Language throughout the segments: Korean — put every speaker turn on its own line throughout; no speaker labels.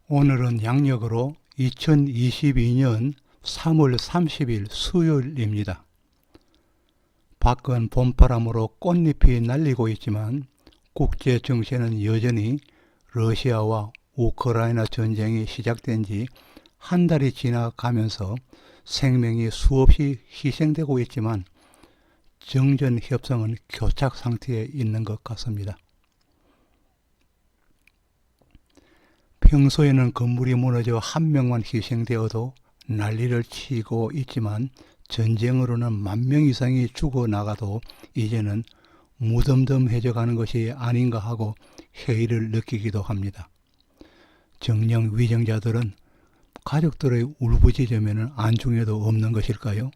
오늘은 양력으로 2022년 3월 30일 수요일입니다. 밖은 봄바람으로 꽃잎이 날리고 있지만 국제 정세는 여전히 러시아와 우크라이나 전쟁이 시작된 지 한 달이 지나가면서 생명이 수없이 희생되고 있지만 정전 협상은 교착 상태에 있는 것 같습니다. 평소에는 건물이 무너져 한 명만 희생되어도 난리를 치고 있지만 전쟁으로는 10,000명 이상이 죽어나가도 이제는 무덤덤해져 가는 것이 아닌가 하고 회의를 느끼기도 합니다. 정령 위정자들은 가족들의 울부짖으면 안중에도 없는 것일까요?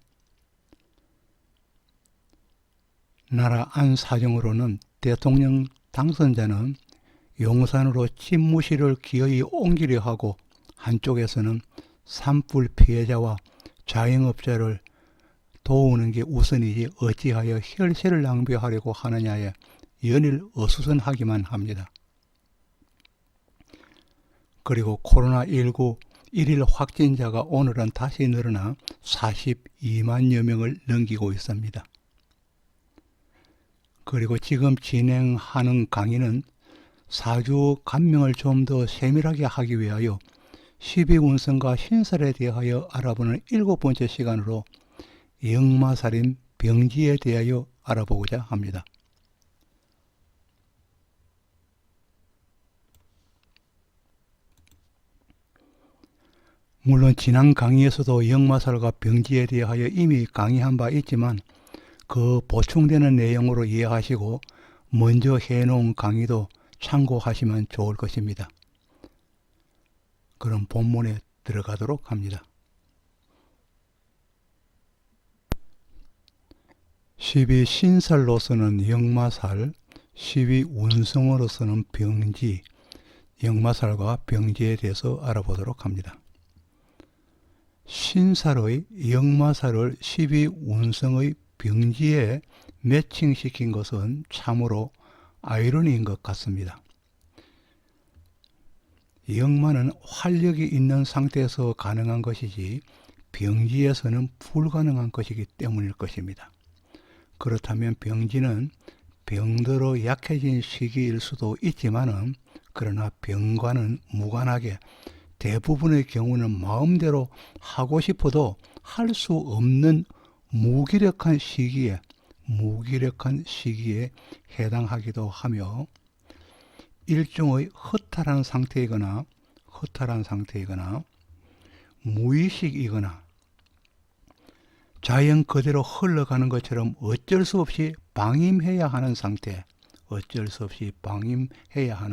나라 안 사정으로는 대통령 당선자는 용산으로 집무실을 기어이 옮기려 하고 한쪽에서는 산불 피해자와 자영업자를 도우는 게 우선이지 어찌하여 혈세를 낭비하려고 하느냐에 연일 어수선하기만 합니다. 그리고 코로나19 1일 확진자가 오늘은 다시 늘어나 42만여 명을 넘기고 있습니다. 그리고 지금 진행하는 강의는 사주 감명을 좀 더 세밀하게 하기 위하여 12운성과 신살에 대하여 알아보는 7번째 시간으로 역마살인 병지에 대하여 알아보고자 합니다. 물론 지난 강의에서도 역마살과 병지에 대하여 이미 강의한 바 있지만 그 보충되는 내용으로 이해하시고 먼저 해놓은 강의도 참고하시면 좋을 것입니다. 그럼 본문에 들어가도록 합니다. 12신살로서는 역마살, 12운성으로서는 병지, 역마살과 병지에 대해서 알아보도록 합니다. 신살의 역마살을 12운성의 병지에 매칭시킨 것은 참으로 아이러니인 것 같습니다. 역마는 활력이 있는 상태에서 가능한 것이지 병지에서는 불가능한 것이기 때문일 것입니다. 그렇다면 병지는 병들어 약해진 시기일 수도 있지만은 그러나 병과는 무관하게 대부분의 경우는 마음대로 하고 싶어도 할 수 없는 무기력한 시기에 해당하기도 하며 일종의 허탈한 상태이거나 무의식이거나 자연 그대로 흘러가는 것처럼 어쩔 수 없이 방임해야 하는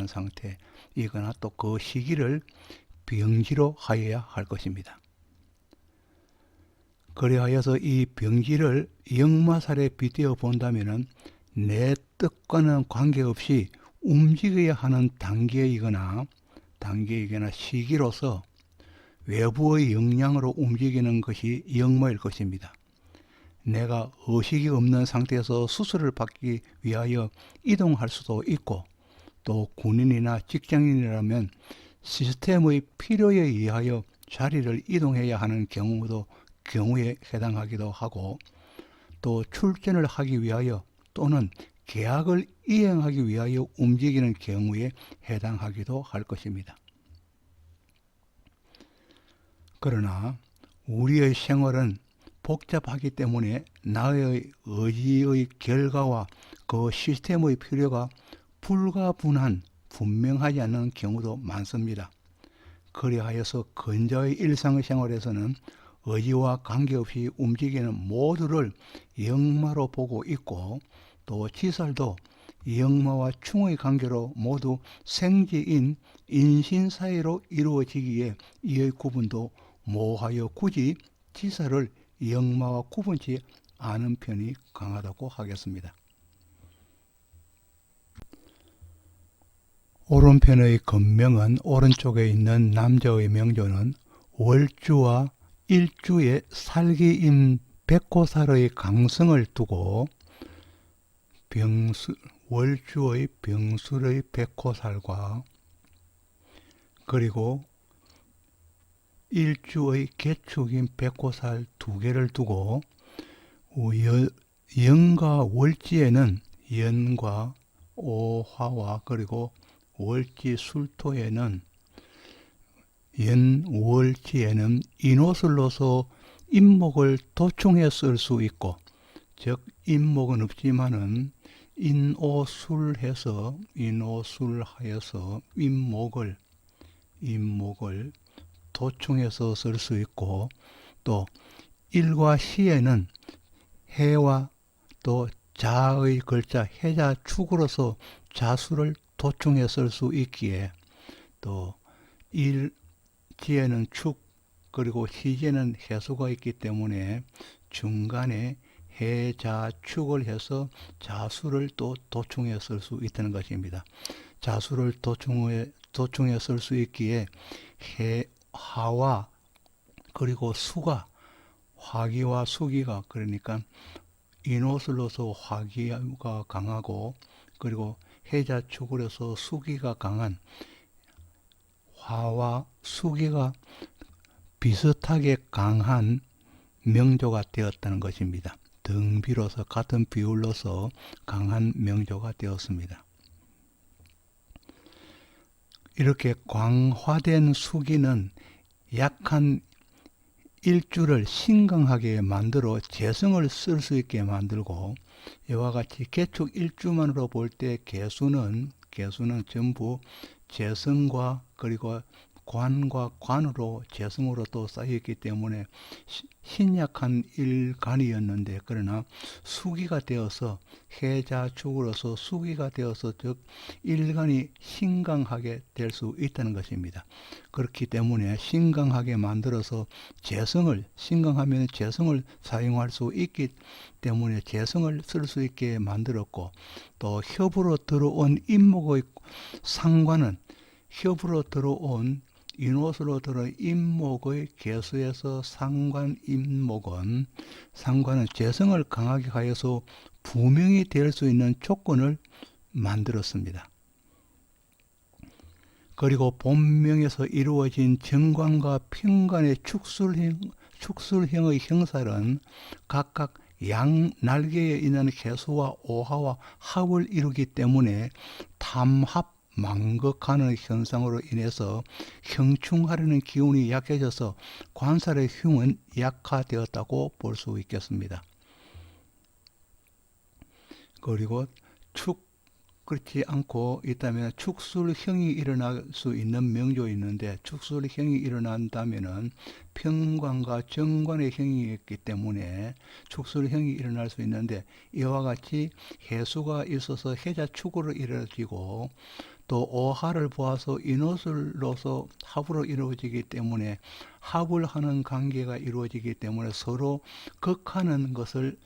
상태이거나 또 그 시기를 병지로 하여야 할 것입니다. 그리하여서 이 병지를 역마살에 빗대어 본다면 내 뜻과는 관계없이 움직여야 하는 단계이거나 시기로서 외부의 영향으로 움직이는 것이 역마일 것입니다. 내가 의식이 없는 상태에서 수술을 받기 위하여 이동할 수도 있고 또 군인이나 직장인이라면 시스템의 필요에 의하여 자리를 이동해야 하는 경우에 해당하기도 하고 또 출전을 하기 위하여 또는 계약을 이행하기 위하여 움직이는 경우에 해당하기도 할 것입니다. 그러나 우리의 생활은 복잡하기 때문에 나의 의지의 결과와 그 시스템의 필요가 분명하지 않는 경우도 많습니다. 그리하여서 근자의 일상생활에서는 의지와 관계없이 움직이는 모두를 역마로 보고 있고 또 지살도 역마와 충의 관계로 모두 생지인 인신 사이로 이루어지기에 이의 구분도 모호하여 굳이 지살을 역마와 구분치 않은 편이 강하다고 하겠습니다. 오른편의 건명은 오른쪽에 있는 남자의 명조는 월주와 일주의 살기인 백호살의 강성을 두고 월주의 병술의 백호살과 그리고 일주의 개축인 백호살 두 개를 두고 연과 월지에는 연과 오화와 그리고 월지 술토에는 연월지에는 인호술로서 인목을 도충해 쓸 수 있고, 즉 인목은 없지만은 인오술해서 인오술하여서 인목을 도충해서 쓸 수 있고, 또 일과 시에는 해와 또 자의 글자 해자 축으로서 자수를 도충해 쓸 수 있기에, 또 일지에는 축 그리고 시제는 해수가 있기 때문에 중간에 해자축을 해서 자수를 또 도충해 쓸 수 있다는 것입니다. 자수를 도충해 쓸 수 있기에 하와 그리고 수가, 화기와 수기가, 그러니까 인호술로서 화기가 강하고 그리고 해자축을 해서 수기가 강한 화와 수기가 비슷하게 강한 명조가 되었다는 것입니다. 등비로서 같은 비율로서 강한 명조가 되었습니다. 이렇게 광화된 수기는 약한 일주를 신강하게 만들어 재성을 쓸 수 있게 만들고, 이와 같이 개축 일주만으로 볼 때 개수는 전부 재성과 그리고 관과 관으로 재성으로 또 쌓여있기 때문에 신약한 일간이었는데, 그러나 수기가 되어서 해자축으로서 수기가 되어서 즉 일간이 신강하게 될 수 있다는 것입니다. 그렇기 때문에 신강하게 만들어서 신강하면 재성을 사용할 수 있기 때문에 재성을 쓸 수 있게 만들었고, 또 협으로 들어온 인목의 상관은 협으로 들어온 인옷으로 들어 인목의 개수에서 상관은 재성을 강하게 하여서 부명이 될 수 있는 조건을 만들었습니다. 그리고 본명에서 이루어진 정관과 편관의 축술형의 형살은 각각 양 날개에 있는 개수와 오화와 합을 이루기 때문에 탐합 망극하는 현상으로 인해서 형충하려는 기운이 약해져서 관살의 흉은 약화되었다고 볼 수 있겠습니다. 그리고 그렇지 않고 있다면 축술형이 일어날 수 있는 명조 있는데, 축술형이 일어난다면은 편관과 정관의 형이 있기 때문에 축술형이 일어날 수 있는데, 이와 같이 해수가 있어서 해자축으로 이루어지고 또 오하를 보아서 인호술로서 합으로 이루어지기 때문에 합을 하는 관계가 이루어지기 때문에 서로 극하는 것을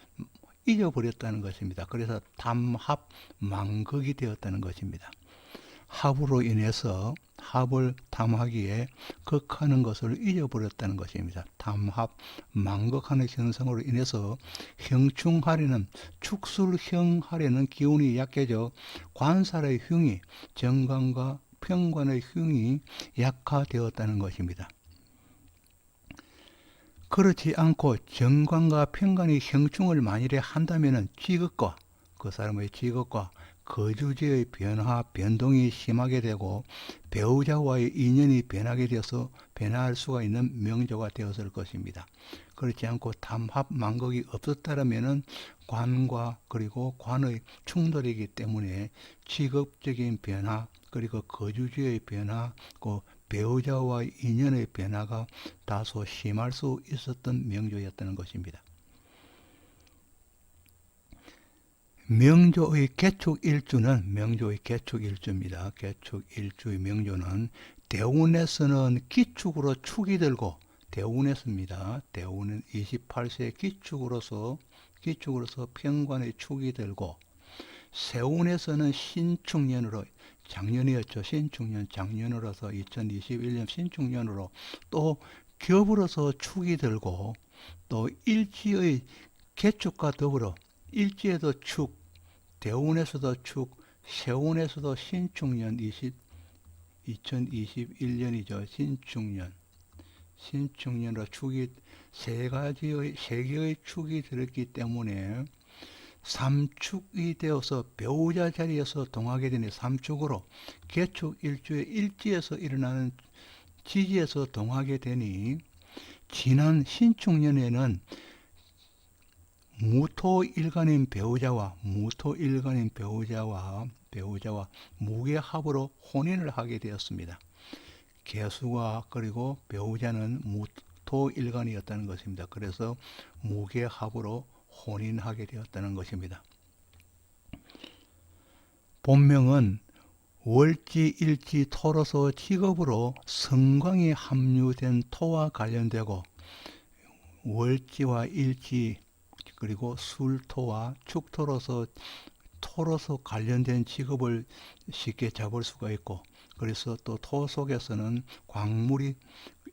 잊어버렸다는 것입니다. 그래서 탐합망극이 되었다는 것입니다. 합으로 인해서 합을 탐하기에 극하는 것을 잊어버렸다는 것입니다. 탐합망극하는 현상으로 인해서 형충하려는 축술형하려는 기운이 약해져 관살의 흉이 정관과 편관의 흉이 약화되었다는 것입니다. 그렇지 않고 정관과 편관이 형충을 만일에 한다면 직업과 그 사람의 직업과 거주지의 변동이 심하게 되고 배우자와의 인연이 변할 수가 있는 명조가 되었을 것입니다. 그렇지 않고 탐합망극이 없었다면 관과 그리고 관의 충돌이기 때문에 직업적인 변화 그리고 거주지의 변화, 배우자와의 인연의 변화가 다소 심할 수 있었던 명조였다는 것입니다. 명조의 개축일주는 명조의 개축일주입니다. 개축일주의 명조는 대운에서는 기축으로 축이 들고, 대운에서입니다. 대운은 28세 기축으로서 편관의 축이 들고, 세운에서는 신축년으로, 작년이었죠. 작년으로서 2021년 신축년으로 또 겹으로서 축이 들고, 또 일지의 개축과 더불어 일지에도 축, 대운에서도 축, 세운에서도 신축년 2021년이죠. 신축년 신축년으로 축이 세 개의 축이 들었기 때문에 삼축이 되어서 배우자 자리에서 동하게 되니 삼축으로 개축 일주의 일지에서 일어나는 지지에서 동하게 되니 지난 신축년에는 무토일간인 배우자와 무게합으로 혼인을 하게 되었습니다. 개수가 그리고 배우자는 무토일간이었다는 것입니다. 그래서 무게합으로 혼인하게 되었다는 것입니다. 본명은 월지, 일지, 토로서 직업으로 성광이 함유된 토와 관련되고 월지와 일지 그리고 술토와 축토로서 관련된 직업을 쉽게 잡을 수가 있고, 그래서 또 토 속에서는 광물이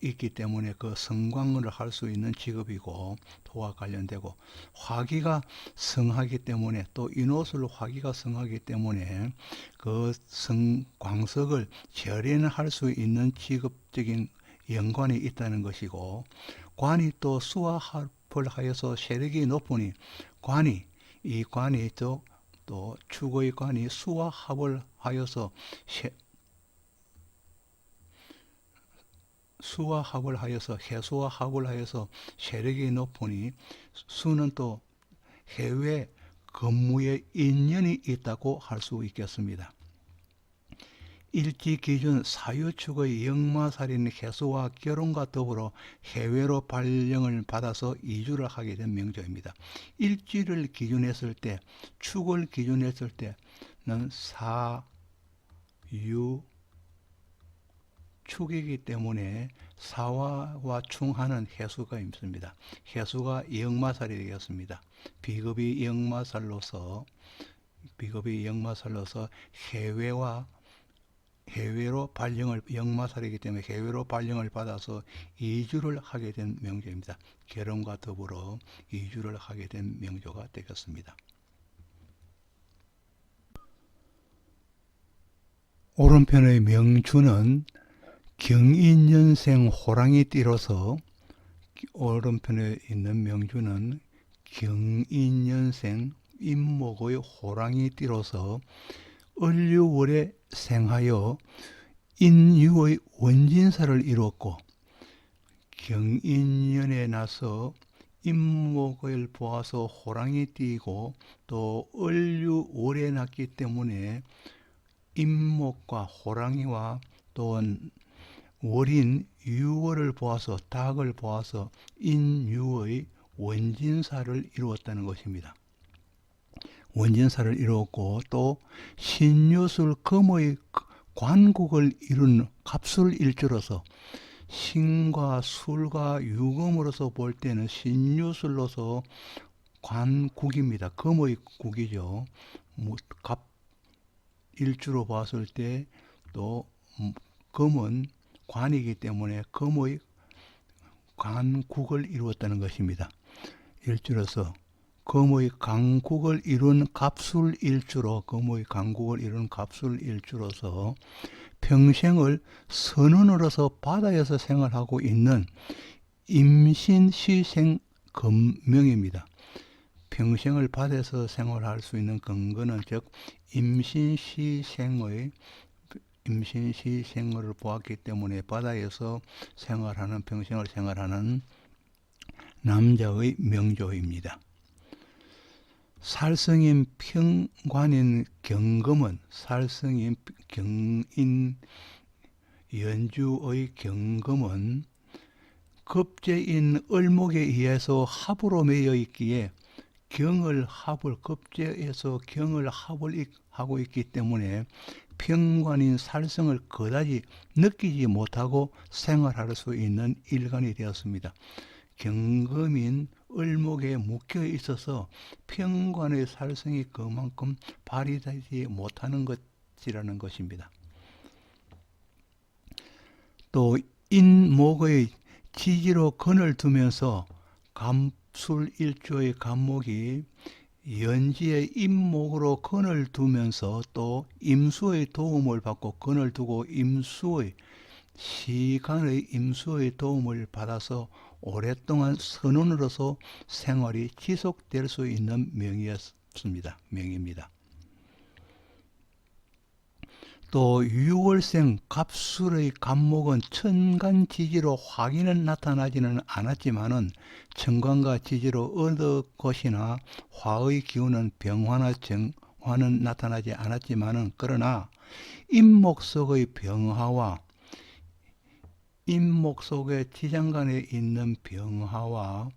있기 때문에 그 성광을 할 수 있는 직업이고, 토와 관련되고, 화기가 성하기 때문에, 또 인옷을 화기가 성하기 때문에 그 광석을 절연할 수 있는 직업적인 연관이 있다는 것이고, 관이 또 수와 합을 하여서 세력이 높으니 이 관이 또 축의 관이 수와 합을 하여서 해수와 합을 하여서 세력이 높으니 수는 또 해외 근무에 인연이 있다고 할 수 있겠습니다. 일지 기준 사유축의 역마살인 해수와 결혼과 더불어 해외로 발령을 받아서 이주를 하게 된 명조입니다. 일지를 기준했을 때, 축을 기준했을 때는 사유 축이기 때문에 사화와 충하는 해수가 있습니다. 해수가 역마살이 되겠습니다. 비급이 역마살로서 해외로 발령을, 역마살이기 때문에 해외로 발령을 받아서 이주를 하게 된 명조입니다. 결혼과 더불어 이주를 하게 된 명조가 되겠습니다. 오른편의 명주는 경인년생 호랑이띠로서, 오른편에 있는 명주는 경인년생 임목의 호랑이띠로서 을류월에 생하여 인유의 원진사를 이루었고, 경인년에 나서 임목을 보아서 호랑이띠이고 또 을류월에 났기 때문에 임목과 호랑이와 또 월인 유월을 보아서, 닭을 보아서 인유의 원진사를 이루었다는 것입니다. 원진사를 이루었고, 또 신유술 금의 관국을 이룬 갑술일주로서, 신과 술과 유금으로서 볼 때는 신유술로서 관국입니다. 금의 국이죠. 갑일주로 봤을 때 또 금은 관이기 때문에 금의 관국을 이루었다는 것입니다. 일주로서 금의 강국을 이룬 갑술일주로서 평생을 선운으로서 바다에서 생활하고 있는 임신시생 금명입니다. 평생을 바다에서 생활할 수 있는 근거는 즉 임신시생을 보았기 때문에 바다에서 평생을 생활하는 남자의 명조입니다. 살성인 평관인 경금은, 살성인 경인 연주의 경금은 급제인 을목에 의해서 합으로 매여 있기에 급제에서 경을 합을 하고 있기 때문에 평관인 살성을 그다지 느끼지 못하고 생활할 수 있는 일간이 되었습니다. 경금인 을목에 묶여 있어서 평관의 살성이 그만큼 발휘되지 못하는 것이라는 것입니다. 또 인목의 지지로 건을 두면서 갑술일조의 갑목이 연지의 임목으로 건을 두면서 또 임수의 도움을 받고 건을 두고 임수의 시간의 임수의 도움을 받아서 오랫동안 선원으로서 생활이 지속될 수 있는 명입니다. 또 유월생 갑술의 갑목은 천간지지로 확인은 나타나지는 않았지만은 천간과 지지로 어느 것이나 화의 기운은 병화나 정화는 나타나지 않았지만은 그러나 임목 속의 병화와 임목 속의 지장간에 있는 병화와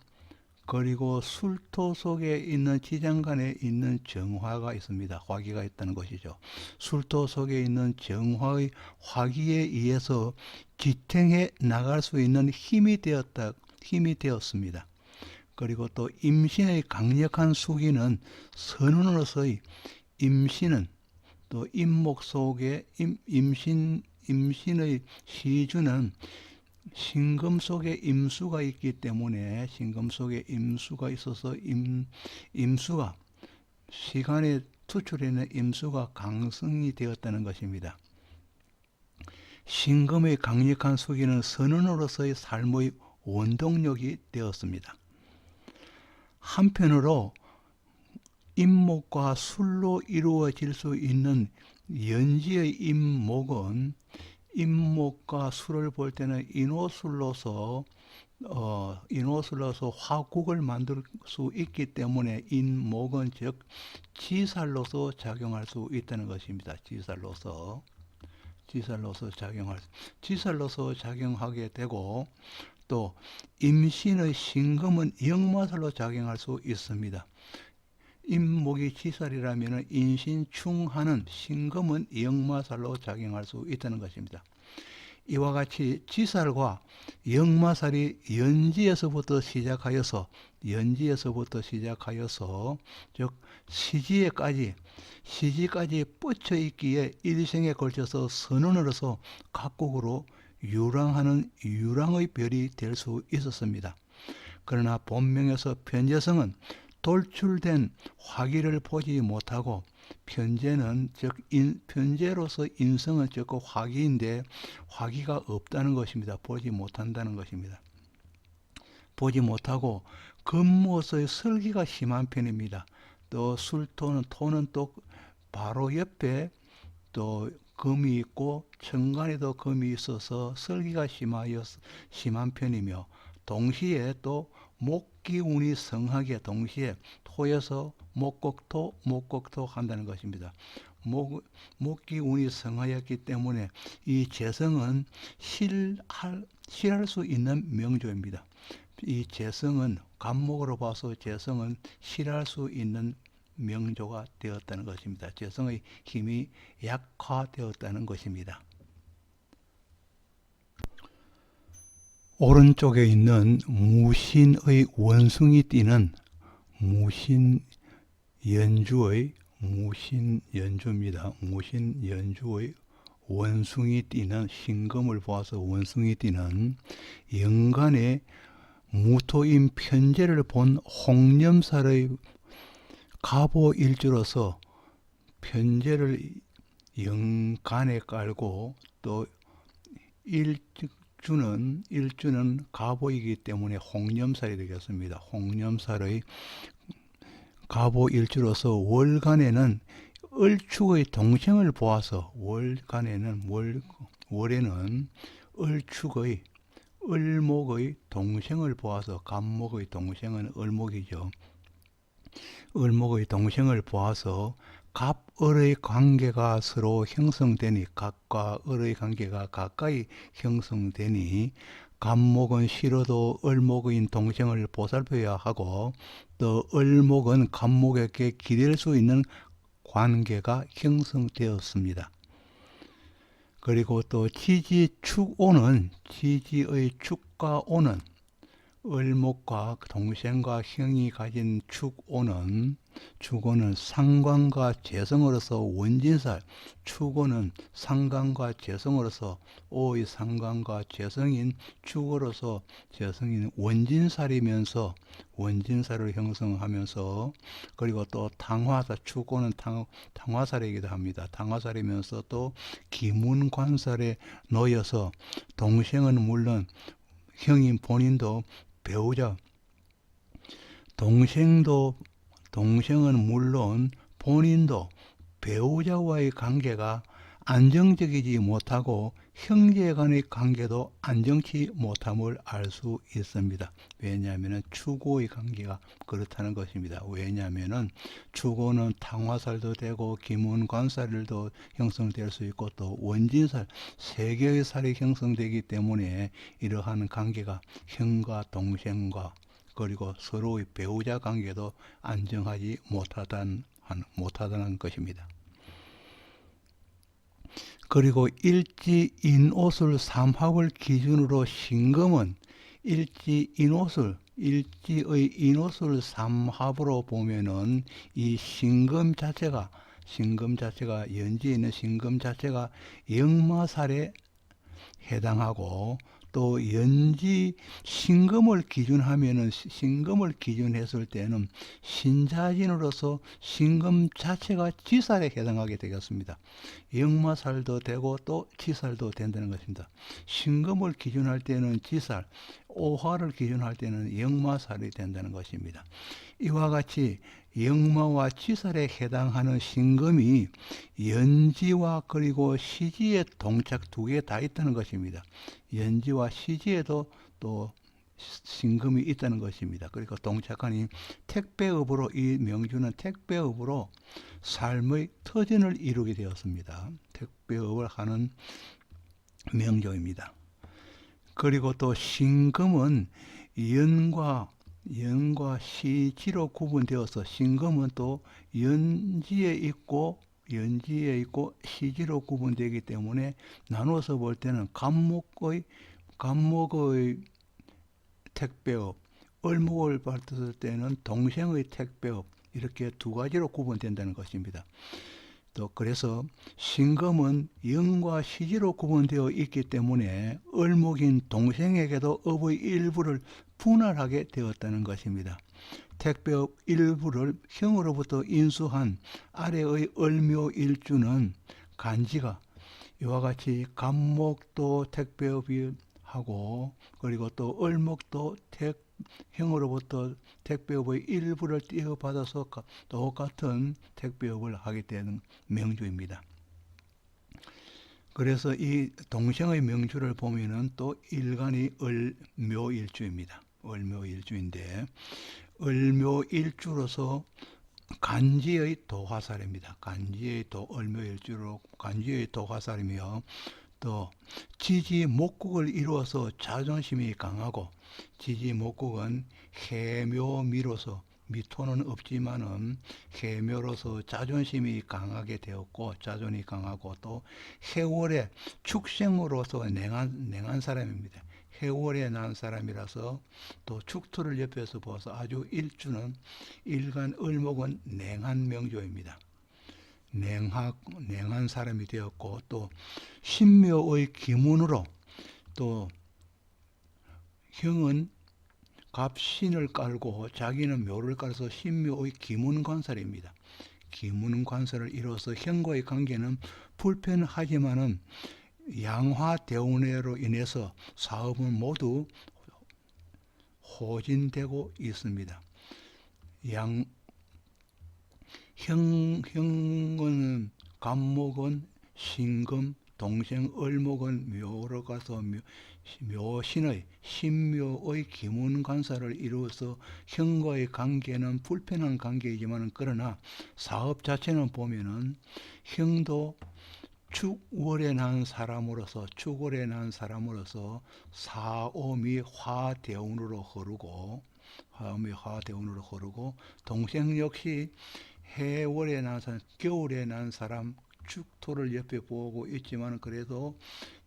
그리고 술토 속에 있는 지장간에 있는 정화가 있습니다. 화기가 있다는 것이죠. 술토 속에 있는 정화의 화기에 의해서 지탱해 나갈 수 있는 힘이 되었습니다. 그리고 또 임신의 강력한 수기는 선운으로서의 임신은 또 임목 속에 임신의 시주는 신금 속에 임수가 있기 때문에 신금 속에 임수가 있어서 임수가 시간에 투출되는 임수가 강성이 되었다는 것입니다. 신금의 강력한 수기는 선운으로서의 삶의 원동력이 되었습니다. 한편으로 임목과 술로 이루어질 수 있는 연지의 임목은 임목과 술을 볼 때는 인호술로서 화국을 만들 수 있기 때문에 인목은 즉 지살로서 작용할 수 있다는 것입니다. 지살로서 작용하게 되고 또 임신의 신금은 역마살로 작용할 수 있습니다. 임목이 지살이라면 인신충하는 신금은 역마살로 작용할 수 있다는 것입니다. 이와 같이 지살과 역마살이 연지에서부터 시작하여서 즉 시지까지 뻗쳐 있기에 일생에 걸쳐서 선원으로서 각국으로 유랑하는 유랑의 별이 될 수 있었습니다. 그러나 본명에서 편재성은 돌출된 화기를 보지 못하고 편재는 즉 편재로서 인성은 즉 화기인데 화기가 없다는 것입니다. 보지 못한다는 것입니다. 보지 못하고 금목의 설기가 심한 편입니다. 또 토는 또 바로 옆에 또 금이 있고 천간에도 금이 있어서 설기가 심한 편이며 동시에 또 목기운이 성하게 동시에 토에서 목곡토 한다는 것입니다. 목기운이 성하였기 때문에 이 재성은 실할 수 있는 명조입니다. 이 재성은 간목으로 봐서 재성은 실할 수 있는 명조가 되었다는 것입니다. 재성의 힘이 약화되었다는 것입니다. 오른쪽에 있는 무신의 원숭이 띠는 무신연주입니다. 무신연주의 원숭이 띠는 신금을 보아서 원숭이 띠는 연간에 무토인 편재를 본 홍념살의 갑오일주로서 편재를 연간에 깔고 또 일주는 갑오이기 때문에 홍념살이 되겠습니다. 홍념살의 갑오일주로서 월간에는 을축의 동생을 보아서 월에는 을목의 동생을 보아서 갑목의 동생은 을목이죠. 을목의 동생을 보아서 갑을의 관계가 서로 형성되니 갑과 을의 관계가 가까이 형성되니 갑목은 싫어도 을목인 동생을 보살펴야 하고 또 을목은 갑목에게 기댈 수 있는 관계가 형성되었습니다. 그리고 또 지지의 축과 오는 을목과 동생과 형이 가진 축오는 축오는 상관과 재성으로서 원진살, 축오는 상관과 재성으로서 오의 상관과 재성인 축오로서 재성인 원진살이면서 원진살을 형성하면서 그리고 또 탕화살, 축오는 탕화살이기도 합니다. 탕화살이면서 또 기문관살에 놓여서 동생은 물론 형인 본인도 배우자 동생은 물론 본인도 배우자와의 관계가 안정적이지 못하고 형제 간의 관계도 안정치 못함을 알 수 있습니다. 왜냐하면 축오의 관계가 그렇다는 것입니다. 왜냐하면 축오는 탕화살도 되고 기문관살도 형성될 수 있고 또 원진살, 세 개의 살이 형성되기 때문에 이러한 관계가 형과 동생과 그리고 서로의 배우자 관계도 안정하지 못하다는 것입니다. 그리고 일지인옷을 삼합을 기준으로 신금은 일지의 인옷을 삼합으로 보면은 이 신금 자체가 연지에 있는 신금 자체가 역마살에 해당하고 또 연지 신금을 기준했을 때는 신자진으로서 신금 자체가 지살에 해당하게 되겠습니다. 역마살도 되고 또 지살도 된다는 것입니다. 신금을 기준할 때는 지살, 오화를 기준할 때는 역마살이 된다는 것입니다. 이와 같이 역마와 지살에 해당하는 신금이 연지와 그리고 시지에 동착 두 개 다 있다는 것입니다. 연지와 시지에도 또 신금이 있다는 것입니다. 그리고 동착하니 택배업으로 이 명주는 택배업으로 삶의 터전을 이루게 되었습니다. 택배업을 하는 명조입니다. 그리고 또 신금은 연과 시지로 구분되어서 신금은 또 연지에 있고 시지로 구분되기 때문에 나눠서 볼 때는 간목의 택배업, 을목을 봤을 때는 동생의 택배업 이렇게 두 가지로 구분된다는 것입니다. 또 그래서 신금은 영과 시지로 구분되어 있기 때문에 을목인 동생에게도 업의 일부를 분할하게 되었다는 것입니다. 택배업 일부를 형으로부터 인수한 아래의 을묘일주는 간지가 이와 같이 간목도 택배업이 하고 그리고 또 을목도 형으로부터 택배업의 일부를 띄어받아서 똑같은 택배업을 하게 되는 명주입니다. 그래서 이 동생의 명주를 보면은 또 일간이 을묘일주입니다. 을묘일주인데 을묘일주로서 간지의 도화살입니다. 을묘일주로 간지의 도화살이며 또 지지목국을 이루어서 자존심이 강하고 지지목국은 해묘미로서 미토는 없지만은 해묘로서 자존심이 강하게 되었고 자존이 강하고 또 해월의 축생으로서 냉한 사람입니다. 해월에 난 사람이라서 또 축토를 옆에서 보아서 아주 일간 을목은 냉한 명조입니다. 냉한 사람이 되었고 또 신묘의 기문으로 또 형은 갑신을 깔고 자기는 묘를 깔아서 신묘의 기문관살입니다. 기문관살을 이뤄서 형과의 관계는 불편하지만은 양화대운회로 인해서 사업은 모두 호진되고 있습니다. 형은 간목은 신금, 동생 을목은 묘로 가서 묘신의 신묘의 기문관사를 이루어서 형과의 관계는 불편한 관계이지만 그러나 사업 자체는 보면은 형도 축월에 난 사람으로서 사옴이 화대운으로 흐르고 동생 역시 해월에 난 사람, 겨울에 난 사람 축토를 옆에 보고 있지만 그래도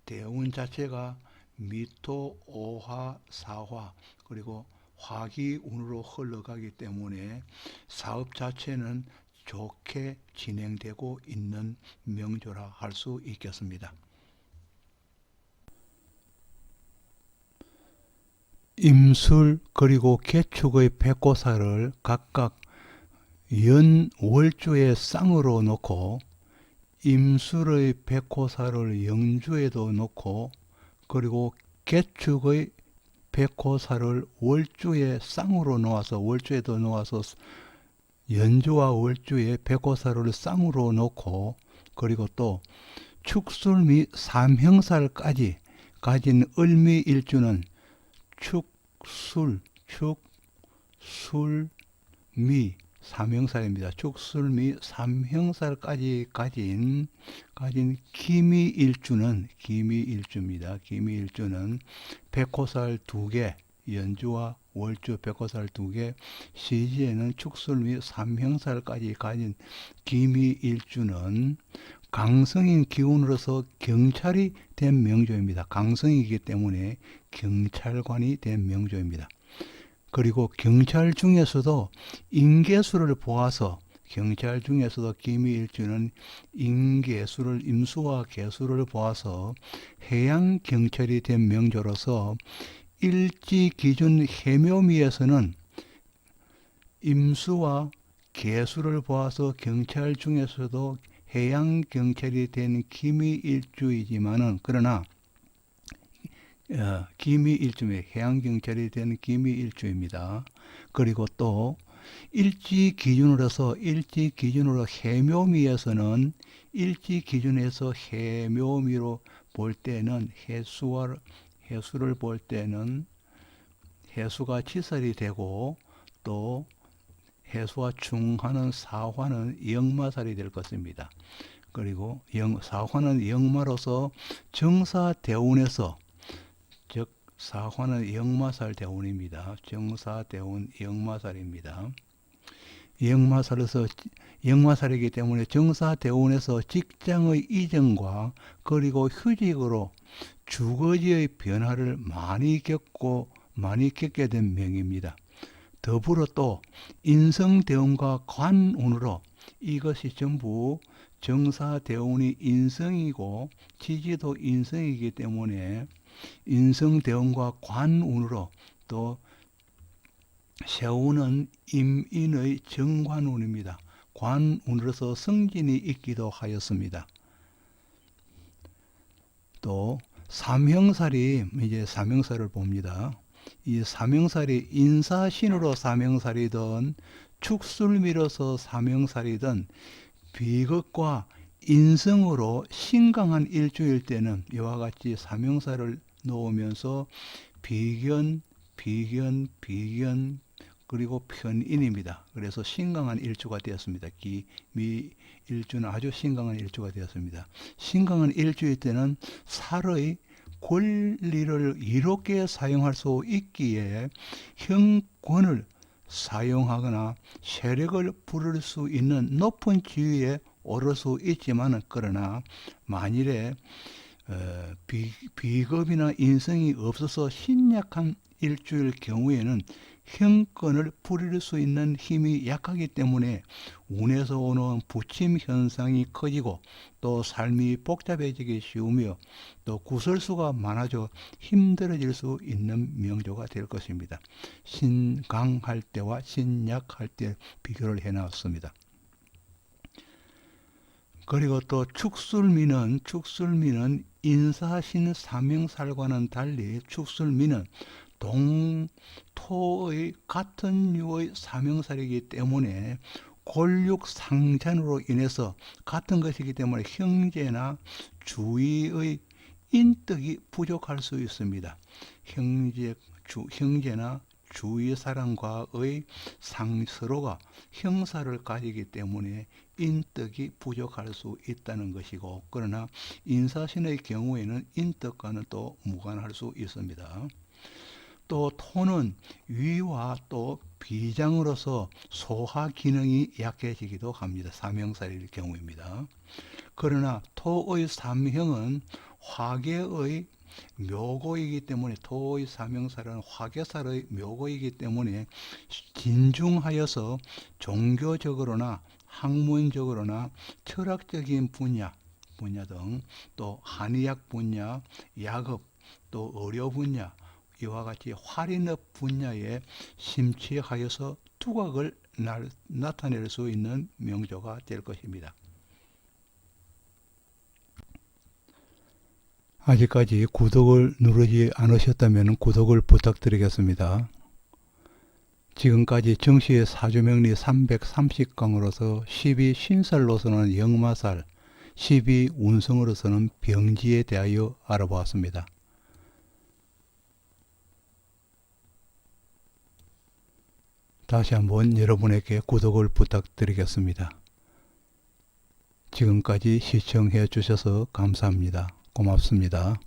대운 자체가 미토, 오화, 사화 그리고 화기운으로 흘러가기 때문에 사업 자체는 좋게 진행되고 있는 명조라 할 수 있겠습니다. 임술 그리고 개축의 백고사를 각각 연월주의 쌍으로 놓고 임술의 백호사를 영주에도 놓고 그리고 개축의 백호사를 월주의 쌍으로 놓아서 월주에도 놓아서 연주와 월주의 백호사를 쌍으로 놓고 그리고 또 축술 및 삼형살까지 가진 을미일주는 축술, 미 삼형살입니다. 축술 및 삼형살까지 가진 기미일주입니다. 기미일주는 백호살 2개, 연주와 월주 백호살 2개, 시지에는 축술 및 삼형살까지 가진 기미일주는 강성인 기운으로서 경찰이 된 명조입니다. 강성이기 때문에 경찰관이 된 명조입니다. 그리고 경찰 중에서도 인계수를 보아서 경찰 중에서도 기미일주는 인계수를 임수와 계수를 보아서 해양 경찰이 된 명조로서 일지 기준 해묘미에서는 임수와 계수를 보아서 경찰 중에서도 해양 경찰이 된 기미일주이지만은 그러나 기미일주입니다. 해양경찰이 된 기미일주입니다. 그리고 또 일지 기준으로서 해묘미에서는 일지 기준에서 해묘미로 볼 때는 해수를 볼 때는 해수가 치설이 되고 또 해수와 충하는 사화는 역마살이 될 것입니다. 그리고 사화는 역마로서 정사대운에서 즉 사화는 역마살 대운입니다. 정사대운 역마살입니다. 역마살이기 때문에 정사대운에서 직장의 이전과 그리고 휴직으로 주거지의 변화를 많이 겪게 된 명입니다. 더불어 또 인성대운과 관운으로 이것이 전부 정사대운이 인성이고 지지도 인성이기 때문에 인성대운과 관운으로 또 세운은 임인의 정관운입니다. 관운으로서 성진이 있기도 하였습니다. 또 삼형살이 이제 삼형살을 봅니다. 이 삼형살이 인사신으로 삼형살이든 축술미로서 삼형살이든 비극과 인성으로 신강한 일주일 때는 이와 같이 삼형살을 놓으면서 비견 그리고 편인입니다. 그래서 신강한 일주가 되었습니다. 기미일주는 아주 신강한 일주가 되었습니다. 신강한 일주일 때는 살의 권리를 이롭게 사용할 수 있기에 형권을 사용하거나 세력을 부릴 수 있는 높은 지위에 오를 수 있지만 그러나 만일에 비겁이나 인성이 없어서 신약한 일주일 경우에는 형권을 부릴 수 있는 힘이 약하기 때문에 운에서 오는 부침 현상이 커지고 또 삶이 복잡해지기 쉬우며 또 구설수가 많아져 힘들어질 수 있는 명조가 될 것입니다. 신강할 때와 신약할 때 비교를 해놨습니다. 그리고 또 축술미는 인사신 삼형살과는 달리 축술미는 동토의 같은 유의 삼형살이기 때문에 골육상잔으로 인해서 같은 것이기 때문에 형제나 주위의 인덕이 부족할 수 있습니다. 형제나 주위 사람과의 서로가 형사를 가지기 때문에 인덕이 부족할 수 있다는 것이고 그러나 인사신의 경우에는 인덕과는 또 무관할 수 있습니다. 또 토는 위와 또 비장으로서 소화 기능이 약해지기도 합니다. 삼형살일 경우입니다. 그러나 토의 삼형은 화계의 묘고이기 때문에 토의 사명사는 화개살의 묘고이기 때문에 진중하여서 종교적으로나 학문적으로나 철학적인 분야 등 또 한의학 분야, 약업, 또 의료 분야 이와 같이 활인업 분야에 심취하여서 두각을 나타낼 수 있는 명조가 될 것입니다. 아직까지 구독을 누르지 않으셨다면 구독을 부탁드리겠습니다. 지금까지 정시의 사주명리 330강으로서 12신살로서는 역마살, 12운성으로서는 병지에 대하여 알아보았습니다. 다시 한번 여러분에게 구독을 부탁드리겠습니다. 지금까지 시청해 주셔서 감사합니다. 고맙습니다.